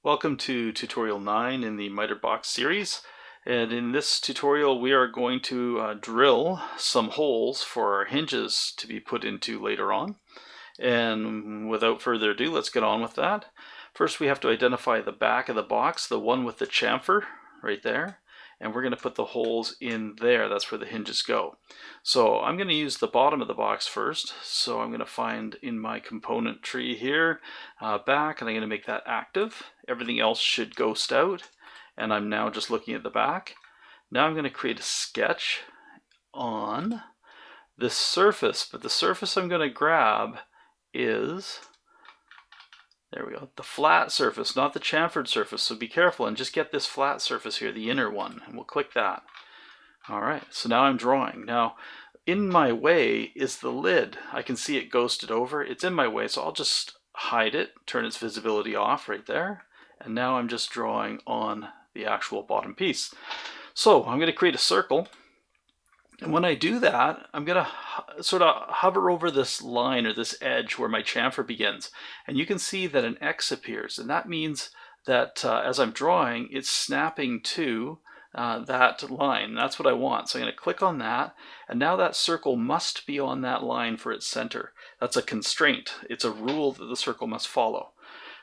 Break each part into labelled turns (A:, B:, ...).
A: Welcome to tutorial 9 in the miter box series, and in this tutorial we are going to drill some holes for our hinges to be put into later on. And without further ado, let's get on with that. First we have to identify the back of the box, the one with the chamfer right there, and we're going to put the holes in there. That's where the hinges go. So I'm going to use the bottom of the box first. So I'm going to find in my component tree here back, and I'm going to make that active. Everything else should ghost out, and I'm now just looking at the back. Now I'm going to create a sketch on this surface, but the surface I'm going to grab is, there we go, the flat surface, not the chamfered surface. So be careful and just get this flat surface here, the inner one, and we'll click that. All right, so now I'm drawing. Now, in my way is the lid. I can see it ghosted over. It's in my way, so I'll just hide it, turn its visibility off right there. And now I'm just drawing on the actual bottom piece. So I'm going to create a circle. And when I do that, I'm going to sort of hover over this line or this edge where my chamfer begins. And you can see that an X appears. And that means that as I'm drawing, it's snapping to that line. That's what I want. So I'm going to click on that. And now that circle must be on that line for its center. That's a constraint. It's a rule that the circle must follow.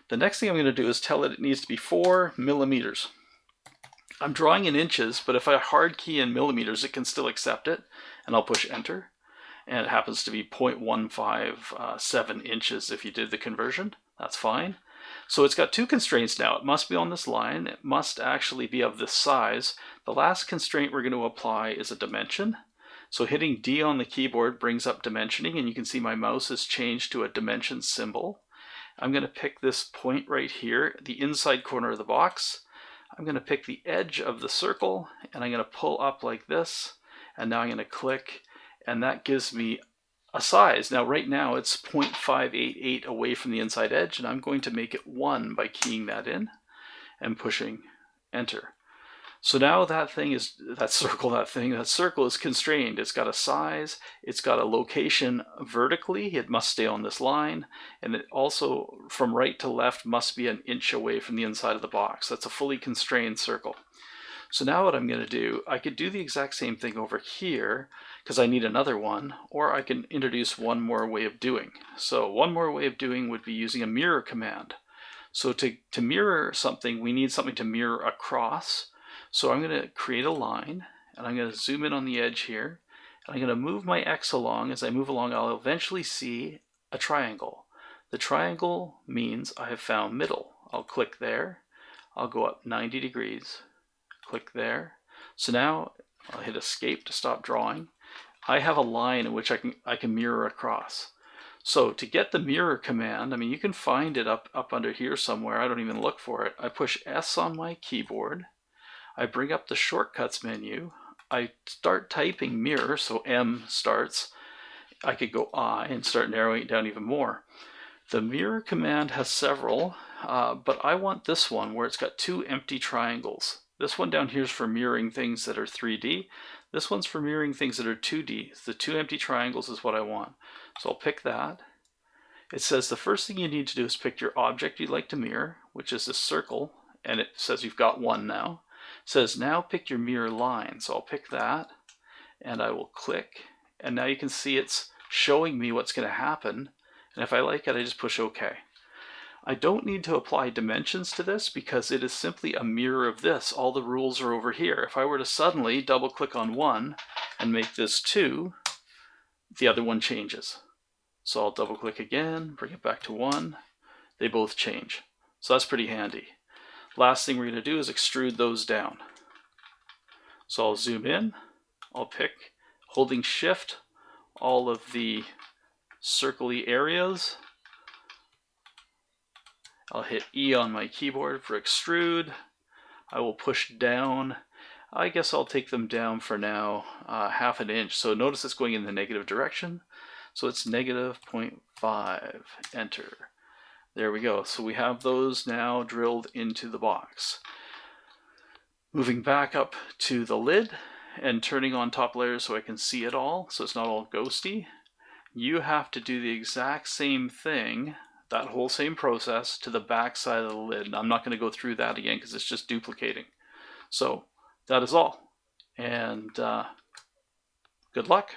A: The next thing I'm going to do is tell it needs to be 4 millimeters. I'm drawing in inches, but if I hard key in millimeters, it can still accept it, and I'll push enter. And it happens to be 0.157 inches if you did the conversion. That's fine. So it's got two constraints now. It must be on this line. It must actually be of this size. The last constraint we're going to apply is a dimension. So hitting D on the keyboard brings up dimensioning, and you can see my mouse has changed to a dimension symbol. I'm going to pick this point right here, the inside corner of the box. I'm going to pick the edge of the circle, and I'm going to pull up like this, and now I'm going to click, and that gives me a size. Now right now it's 0.588 away from the inside edge, and I'm going to make it 1 by keying that in and pushing enter. So now that circle is constrained. It's got a size, it's got a location vertically, it must stay on this line, and it also from right to left must be an inch away from the inside of the box. That's a fully constrained circle. So now what I'm going to do, I could do the exact same thing over here because I need another one, or I can introduce one more way of doing. So one more way of doing would be using a mirror command. So to mirror something, we need something to mirror across. So I'm going to create a line, and I'm going to zoom in on the edge here, and I'm going to move my X along. As I move along, I'll eventually see a triangle. The triangle means I have found middle. I'll click there. I'll go up 90 degrees. Click there. So now I'll hit escape to stop drawing. I have a line in which I can mirror across. So to get the mirror command, I mean, you can find it up under here somewhere. I don't even look for it. I push S on my keyboard. I bring up the shortcuts menu. I start typing mirror, so M starts. I could go I and start narrowing it down even more. The mirror command has several, but I want this one where it's got two empty triangles. This one down here is for mirroring things that are 3D. This one's for mirroring things that are 2D. The two empty triangles is what I want. So I'll pick that. It says the first thing you need to do is pick your object you'd like to mirror, which is this circle, and it says you've got one now. It says now pick your mirror line. So I'll pick that, and I will click, and now you can see it's showing me what's going to happen, and if I like it, I just push OK. I don't need to apply dimensions to this because it is simply a mirror of this. All the rules are over here. If I were to suddenly double click on one and make this 2, the other one changes. So I'll double click again, bring it back to 1. They both change. So that's pretty handy. Last thing we're going to do is extrude those down. So I'll zoom in. I'll pick, holding shift, all of the circly areas. I'll hit E on my keyboard for extrude. I will push down. I guess I'll take them down for now, ½ an inch. So notice it's going in the negative direction. So it's negative 0.5, enter. There we go. So we have those now drilled into the box. Moving back up to the lid and turning on top layers so I can see it all, so it's not all ghosty. You have to do the exact same thing that whole same process to the back side of the lid. I'm not going to go through that again because it's just duplicating. So that is all. And good luck.